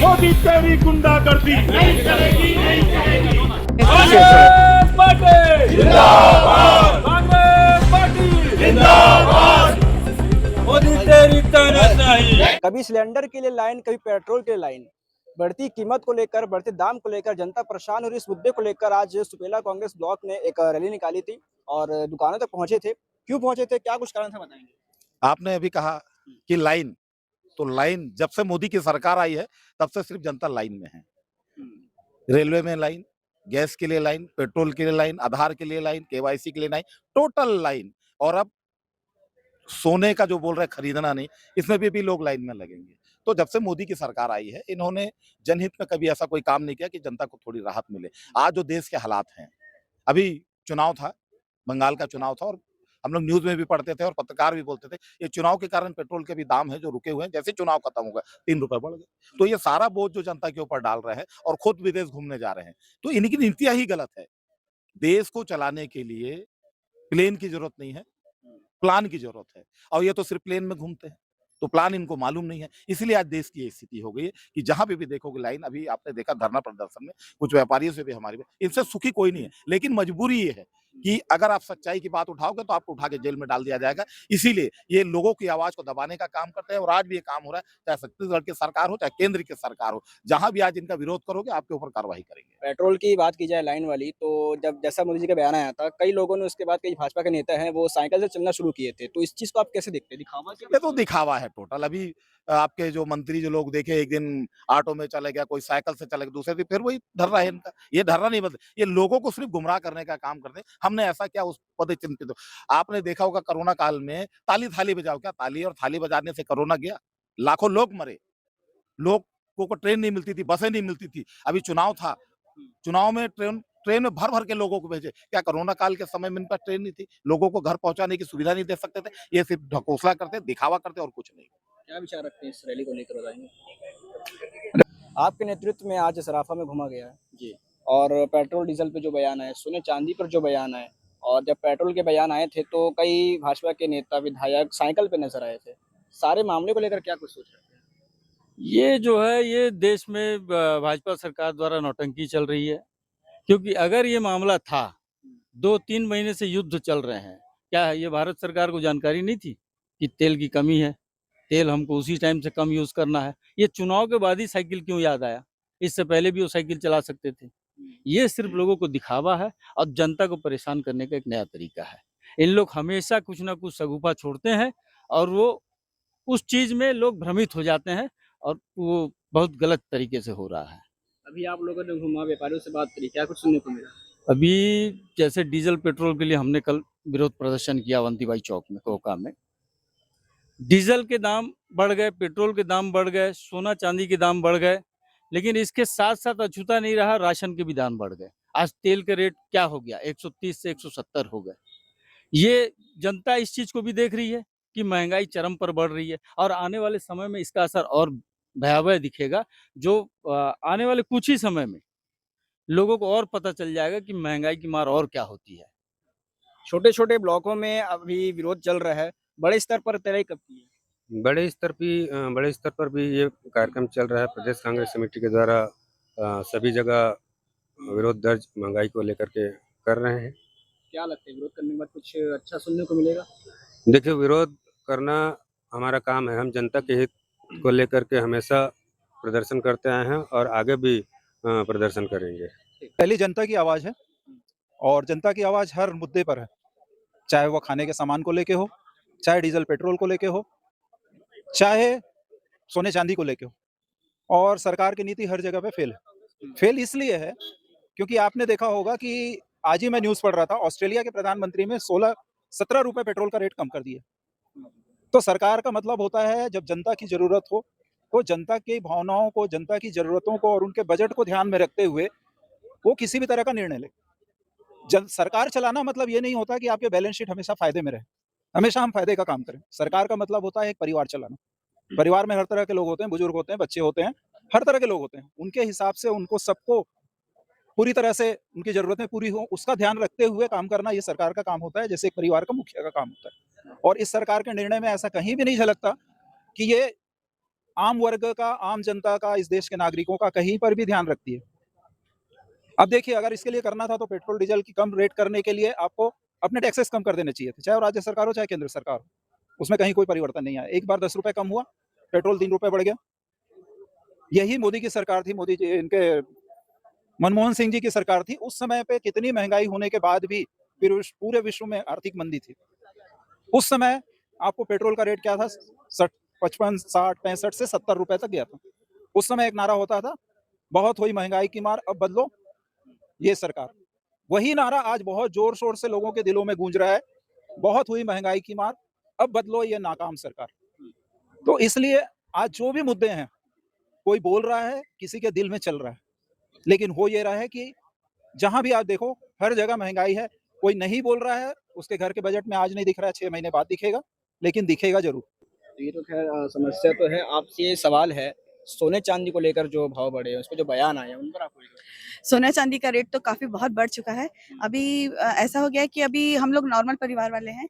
मोदी तेरी गुंडागर्दी नहीं चलेगी, नहीं चलेगी। कांग्रेस पार्टी जिंदाबाद, कांग्रेस पार्टी जिंदाबाद। मोदी तेरी तानाशाही। कभी सिलेंडर के लिए लाइन, कभी पेट्रोल के लिए लाइन। बढ़ती कीमत को लेकर, बढ़ते दाम को लेकर जनता परेशान और इस मुद्दे को लेकर आज सुपेला कांग्रेस ब्लॉक ने एक रैली निकाली थी और दुकानों तक पहुंचे थे। क्यों पहुंचे थे, क्या कुछ कारण था, बताएंगे। आपने अभी कहा कि लाइन, तो लाइन जब से मोदी की सरकार आई है तब से सिर्फ जनता लाइन में है। रेलवे में लाइन, गैस के लिए लाइन, पेट्रोल के लिए लाइन, आधार के लिए लाइन, केवाईसी के लिए लाइन, टोटल लाइन। और अब सोने का जो बोल रहे खरीदना नहीं, इसमें भी लोग लाइन में लगेंगे। तो जब से मोदी की सरकार आई है, इन्होंने जनहित में कभी ऐसा कोई काम नहीं किया कि जनता को थोड़ी राहत मिले। आज जो देश के हालात हैं, अभी चुनाव था, बंगाल का चुनाव था और हम लोग न्यूज में भी पढ़ते थे और पत्रकार भी बोलते थे ये चुनाव के कारण पेट्रोल के भी दाम है जो रुके हुए हैं, जैसे चुनाव खत्म हो गया 3 रुपए बढ़ गए। तो ये सारा बोझ जो जनता के ऊपर डाल रहे हैं और खुद विदेश घूमने जा रहे हैं, तो इनकी नीतियां ही गलत है। देश को चलाने के लिए प्लेन की जरूरत नहीं है, प्लान की जरूरत है। और ये तो सिर्फ प्लेन में घूमते हैं, तो प्लान इनको मालूम नहीं है। इसलिए आज देश की ये स्थिति हो गई है कि जहां पे भी देखोगे लाइन। अभी आपने देखा धरना प्रदर्शन में कुछ व्यापारियों से भी हमारी, इनसे सुखी कोई नहीं है, लेकिन मजबूरी ये है कि अगर आप सच्चाई की बात उठाओगे तो आपको उठा के जेल में डाल दिया जाएगा। इसीलिए ये लोगों की आवाज को दबाने का काम करते हैं और आज भी ये काम हो रहा है, चाहे छत्तीसगढ़ की सरकार हो चाहे केंद्र की सरकार हो। जहां भी आज इनका विरोध करोगे आपके ऊपर कार्रवाई करेंगे। पेट्रोल की बात की जाए लाइन वाली, तो जब जैसा मोदी जी का बयान आया था, कई लोगों ने उसके बाद, कई भाजपा के नेता हैं वो साइकिल से चलना शुरू किए थे। तो इस चीज को आप कैसे देखते हैं, दिखावा क्या? ये तो दिखावा है टोटल। अभी आपके जो मंत्री जो लोग देखे, एक दिन ऑटो में चले गया, कोई साइकिल से चले गया, दूसरे दिन फिर वही धरना है इनका। ये धरना नहीं बदले, ये लोगों को सिर्फ गुमराह करने का काम करते हैं। हमने ऐसा क्या उस पद चिंतित हो। आपने देखा होगा कोरोना काल में ताली थाली बजाओ, क्या ताली और थाली बजाने से कोरोना गया? लाखों लोग मरे, लोगों को ट्रेन नहीं मिलती थी, बसें नहीं मिलती थी। अभी चुनाव था, चुनाव में ट्रेन में भर भर के लोगों को भेजे। क्या कोरोना काल के समय में इन पास ट्रेन नहीं थी? लोगों को घर पहुंचाने की सुविधा नहीं दे सकते थे? ये सिर्फ ढकोसला करते, दिखावा करते और कुछ नहीं। क्या विचार रखते हैं इस रैली को लेकर, बताएंगे। आपके नेतृत्व में आज सराफा में घुमा गया है जी, और पेट्रोल डीजल पे जो बयान आए, सोने चांदी पर जो बयान आए, और जब पेट्रोल के बयान आए थे तो कई भाजपा के नेता विधायक साइकिल पे नजर आए थे। सारे मामले को लेकर क्या कुछ सोच रहे हैं? ये जो है ये देश में भाजपा सरकार द्वारा नौटंकी चल रही है। क्योंकि अगर ये मामला था, 2-3 महीने से युद्ध चल रहे हैं, क्या ये भारत सरकार को जानकारी नहीं थी कि तेल की कमी है, तेल हमको उसी टाइम से कम यूज करना है? ये चुनाव के बाद ही साइकिल क्यों याद आया? इससे पहले भी वो साइकिल चला सकते थे। ये सिर्फ लोगों को दिखावा है और जनता को परेशान करने का एक नया तरीका है। इन लोग हमेशा कुछ ना कुछ शगुफा छोड़ते हैं और वो उस चीज में लोग भ्रमित हो जाते हैं और वो बहुत गलत तरीके से हो रहा है। अभी आप लोगों ने घुमा, व्यापारियों से बात करी, क्या कुछ सुनने को मिला? अभी जैसे डीजल पेट्रोल के लिए हमने कल विरोध प्रदर्शन किया अवंतीबाई चौक में, कोका में। डीजल के दाम बढ़ गए, पेट्रोल के दाम बढ़ गए, सोना चांदी के दाम बढ़ गए, लेकिन इसके साथ साथ अछूता नहीं रहा, राशन के भी दाम बढ़ गए। आज तेल के रेट क्या हो गया, 130 से 170 हो गए। ये जनता इस चीज को भी देख रही है कि महंगाई चरम पर बढ़ रही है और आने वाले समय में इसका असर और भयावह दिखेगा। जो आने वाले कुछ ही समय में लोगों को और पता चल जाएगा कि महंगाई की मार और क्या होती है। छोटे छोटे ब्लॉकों में अभी विरोध चल रहा है, बड़े स्तर पर तैयारी कब की है? बड़े स्तर पर भी ये कार्यक्रम चल रहा है। प्रदेश कांग्रेस कमेटी के द्वारा सभी जगह विरोध दर्ज महंगाई को लेकर के कर रहे हैं। क्या लगता है, विरोध करने के बाद कुछ अच्छा सुनने को मिलेगा? देखिए, विरोध करना हमारा काम है। हम जनता के हित को लेकर के हमेशा प्रदर्शन करते आए हैं और आगे भी प्रदर्शन करेंगे। पहली जनता की आवाज़ है और जनता की आवाज़ हर मुद्दे पर है, चाहे वो खाने के सामान को लेके हो, चाहे डीजल पेट्रोल को लेके हो, चाहे सोने चांदी को लेके हो। और सरकार की नीति हर जगह पे फेल है। फेल इसलिए है क्योंकि आपने देखा होगा कि आज ही मैं न्यूज़ पढ़ रहा था, ऑस्ट्रेलिया के प्रधानमंत्री ने 16-17 रुपए पेट्रोल का रेट कम कर दिया। तो सरकार का मतलब होता है जब जनता की ज़रूरत हो तो जनता की भावनाओं को, जनता की ज़रूरतों को और उनके बजट को ध्यान में रखते हुए वो किसी भी तरह का निर्णय ले। सरकार चलाना मतलब ये नहीं होता कि आपके बैलेंस शीट हमेशा फायदे में रहे, हमेशा हम फायदे का काम करें। सरकार का मतलब होता है एक परिवार चलाना। परिवार में हर तरह के लोग होते हैं, बुजुर्ग होते हैं, बच्चे होते हैं, हर तरह के लोग होते हैं। उनके हिसाब से उनको सबको पूरी तरह से उनकी ज़रूरतें पूरी हो, उसका ध्यान रखते हुए काम करना ये सरकार का काम होता है, जैसे एक परिवार का मुखिया का काम होता है। और इस सरकार के निर्णय में ऐसा कहीं भी नहीं झलकता कि ये आम वर्ग का, आम जनता का, इस देश के नागरिकों का कहीं पर भी ध्यान रखती है। अब देखिए, अगर इसके लिए करना था तो पेट्रोल डीजल की कम रेट करने के लिए आपको अपने टैक्सेस कम कर देने चाहिए थे, चाहे वो राज्य सरकार हो चाहे केंद्र सरकार हो। उसमें कहीं कोई परिवर्तन नहीं आया। एक बार 10 रुपए कम हुआ, पेट्रोल 3 रुपए बढ़ गया। यही मोदी की सरकार थी, मोदी जी इनके मनमोहन सिंह जी की सरकार थी। उस समय पे कितनी महंगाई होने के बाद भी फिर पूरे विश्व में आर्थिक मंदी थी। उस समय आपको पेट्रोल का रेट क्या था? 55, 60, 65 से 70 रुपए तक गया था। उस समय एक नारा होता था, बहुत हुई महंगाई की मार, अब बदलो ये सरकार। वही नारा आज बहुत जोर शोर से लोगों के दिलों में गूंज रहा है, बहुत हुई महंगाई की मार, अब बदलो ये नाकाम सरकार। तो इसलिए आज जो भी मुद्दे हैं, कोई बोल रहा है, किसी के दिल में चल रहा है, लेकिन हो ये रहा है कि जहां भी आप देखो हर जगह महंगाई है। कोई नहीं बोल रहा है, उसके घर के बजट में आज नहीं दिख रहा है, 6 महीने बाद दिखेगा, लेकिन दिखेगा जरूर। तो ये तो खैर समस्या तो है। आपसे ये सवाल है, सोने चांदी को लेकर जो भाव बढ़े हैं, उस पर जो बयान आए हैं, उन पर आपको सोना चांदी का रेट तो काफी बहुत बढ़ चुका है। अभी ऐसा हो गया है कि अभी हम लोग नॉर्मल परिवार वाले हैं।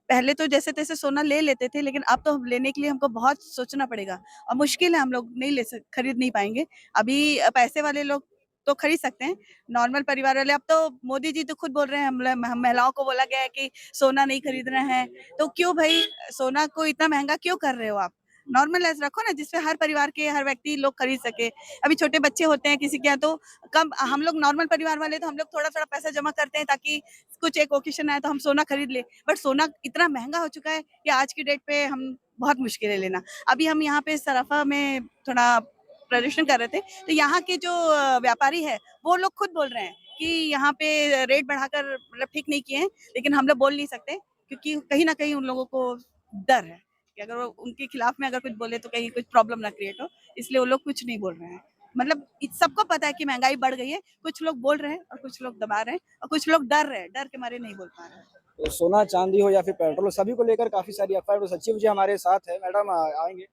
पहले तो जैसे तैसे सोना ले लेते थे, लेकिन अब तो लेने के लिए हमको बहुत सोचना पड़ेगा और मुश्किल है, हम लोग नहीं खरीद नहीं पाएंगे। अभी पैसे वाले लोग तो खरीद सकते हैं, नॉर्मल परिवार वाले। अब तो मोदी जी तो खुद बोल रहे हैं, हम महिलाओं को बोला गया है कि सोना नहीं खरीदना है। तो क्यों भाई सोना को इतना महंगा क्यों कर रहे हो आप? नॉर्मल ऐसा रखो ना जिससे हर परिवार के हर व्यक्ति लोग खरीद सके। अभी छोटे बच्चे होते हैं किसी के यहाँ, तो कम, हम लोग नॉर्मल परिवार वाले तो हम लोग थोड़ा थोड़ा पैसा जमा करते हैं ताकि कुछ एक ओकेशन आए तो हम सोना खरीद ले। बट सोना इतना महंगा हो चुका है कि आज की डेट पे हम बहुत मुश्किल है लेना। अभी हम यहाँ पे सराफा में थोड़ा प्रदर्शन कर रहे थे, तो यहाँ के जो व्यापारी है वो लोग खुद बोल रहे हैं कि यहाँ पे रेट बढ़ाकर मतलब ठीक नहीं किए हैं, लेकिन हम लोग बोल नहीं सकते क्योंकि कहीं ना कहीं उन लोगों को डर है कि अगर वो उनके खिलाफ में अगर कुछ बोले तो कहीं कुछ प्रॉब्लम ना क्रिएट हो, इसलिए वो लोग कुछ नहीं बोल रहे हैं। मतलब सबको पता है कि महंगाई बढ़ गई है, कुछ लोग बोल रहे हैं और कुछ लोग दबा रहे हैं और कुछ लोग डर रहे हैं, डर के मारे नहीं बोल पा रहे हैं। तो सोना चांदी हो या फिर पेट्रोल, सभी को लेकर काफी सारी अफवाह। तो सचिव जी हमारे साथ है, मैडम आएंगे।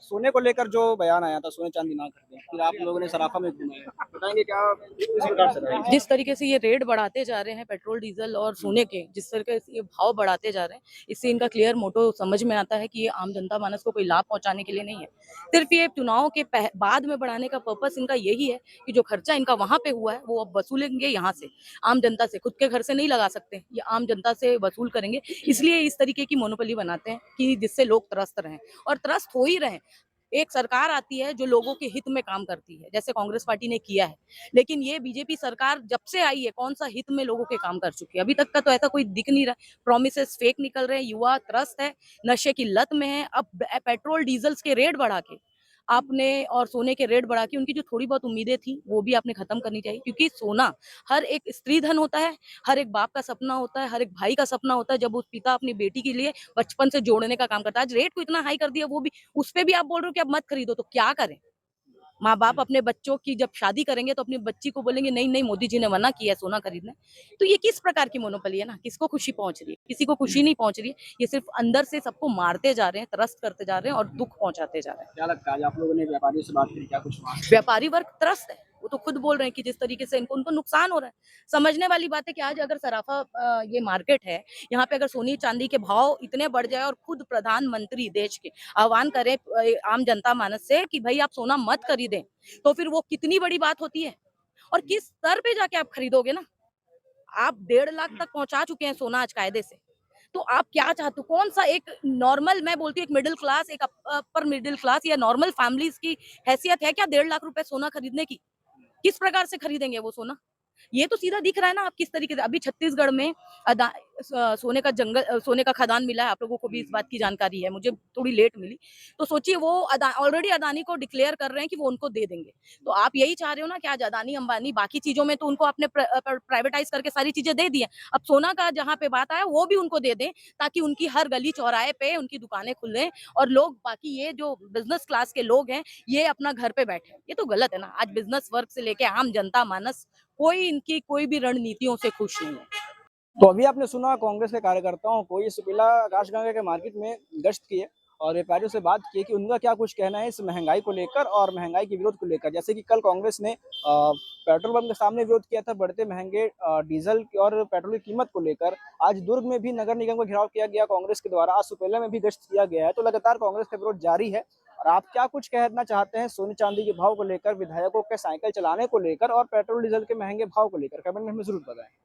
सोने को लेकर जो बयान आया था, सोने चांदी ना खरीदें, फिर आप लोगों ने सराफा में घुमाया, बताएंगे क्या किस प्रकार से रहा? जिस तरीके से ये रेट बढ़ाते जा रहे हैं पेट्रोल डीजल और सोने के, जिस तरीके से ये भाव बढ़ाते जा रहे हैं, इससे इनका क्लियर मोटो समझ में आता है कि ये आम जनता मानस को कोई लाभ पहुंचाने के लिए नहीं है। सिर्फ ये चुनाव के बाद में बढ़ाने का पर्पस इनका यही है कि जो खर्चा इनका वहां पे हुआ है वो अब वसूलेंगे यहाँ से, आम जनता से। खुद के घर से नहीं लगा सकते, ये आम जनता से वसूल करेंगे। इसलिए इस तरीके की मोनोपोली बनाते हैं कि जिससे लोग त्रस्त रहें, और त्रस्त हो ही रहे। एक सरकार आती है जो लोगों के हित में काम करती है, जैसे कांग्रेस पार्टी ने किया है, लेकिन ये बीजेपी सरकार जब से आई है कौन सा हित में लोगों के काम कर चुकी है? अभी तक का तो ऐसा कोई दिख नहीं रहा। प्रोमिसेस फेक निकल रहे हैं, युवा त्रस्त है, नशे की लत में है। अब पेट्रोल डीजल के रेट बढ़ा के आपने और सोने के रेट बढ़ा के उनकी जो थोड़ी बहुत उम्मीदें थी वो भी आपने खत्म करनी चाहिए, क्योंकि सोना हर एक स्त्री धन होता है, हर एक बाप का सपना होता है, हर एक भाई का सपना होता है जब उस पिता अपनी बेटी के लिए बचपन से जोड़ने का काम करता है। आज रेट को इतना हाई कर दिया, वो भी उस पे भी आप बोल रहे हो कि अब मत खरीदो, तो क्या करें? माँ बाप अपने बच्चों की जब शादी करेंगे तो अपनी बच्ची को बोलेंगे नहीं नहीं मोदी जी ने मना किया है सोना खरीदने। तो ये किस प्रकार की मोनोपोली है ना? किसको खुशी पहुंच रही है? किसी को खुशी नहीं पहुंच रही है। ये सिर्फ अंदर से सबको मारते जा रहे हैं, त्रस्त करते जा रहे हैं और दुख पहुंचाते जा रहे हैं। क्या लगता है, आप लोगों ने व्यापारियों से बात करी, क्या कुछ हुआ? व्यापारी वर्ग त्रस्त है, वो तो खुद बोल रहे हैं कि जिस तरीके से उनको नुकसान हो रहा है। समझने वाली बात है कि आज अगर सराफा ये मार्केट है, यहाँ पे अगर सोनी चांदी के भाव इतने बढ़ जाए और खुद प्रधानमंत्री देश के आह्वान करे आम जनता मानस से कि भाई आप सोना मत खरीदें, तो फिर वो कितनी बड़ी बात होती है। और किस स्तर पे जाके आप खरीदोगे ना? आप 1.5 लाख तक पहुंचा चुके हैं सोना आज कायदे से। तो आप क्या चाहते हो? कौन सा एक नॉर्मल, मैं बोलती हूँ एक मिडिल क्लास, एक अपर मिडिल क्लास या नॉर्मल फैमिलीज की हैसियत है क्या 1.5 लाख रुपए सोना खरीदने की? किस प्रकार से खरीदेंगे वो सोना? ये तो सीधा दिख रहा है ना आप किस तरीके से। अभी छत्तीसगढ़ में सोने का जंगल, सोने का खदान मिला है। आप लोगों को भी इस बात की जानकारी है, मुझे थोड़ी लेट मिली। तो सोचिए वो ऑलरेडी अदानी को डिक्लेयर कर रहे हैं कि वो उनको दे देंगे। तो आप यही चाह रहे हो ना कि आज अदानी अंबानी बाकी चीजों में तो उनको आपने प्राइवेटाइज करके सारी चीजें दे दी है। अब सोना का जहाँ पे बात आया वो भी उनको दे दें, ताकि उनकी हर गली चौराहे पे उनकी दुकानें खुले और लोग, बाकी ये जो बिजनेस क्लास के लोग हैं ये अपना घर पे बैठे। ये तो गलत है ना। आज बिजनेस वर्ग से लेके आम जनता मानस कोई इनकी कोई भी रणनीतियों से खुश नहीं है। तो अभी आपने सुना कांग्रेस के कार्यकर्ताओं को, ये सुपेला आकाशगंगा के मार्केट में गश्त किए और व्यापारियों से बात की कि उनका क्या कुछ कहना है इस महंगाई को लेकर और महंगाई के विरोध को लेकर। जैसे कि कल कांग्रेस ने पेट्रोल पंप के सामने विरोध किया था बढ़ते महंगे डीजल और पेट्रोल की कीमत को लेकर। आज दुर्ग में भी नगर निगम का घेराव किया गया कांग्रेस के द्वारा, आज सुपेला में भी गश्त किया गया है। तो लगातार कांग्रेस का विरोध जारी है। और आप क्या कुछ कहना चाहते हैं सोने चांदी के भाव को लेकर, विधायकों के साइकिल चलाने को लेकर और पेट्रोल डीजल के महंगे भाव को लेकर? कमेंट में हमें जरूर बताएं।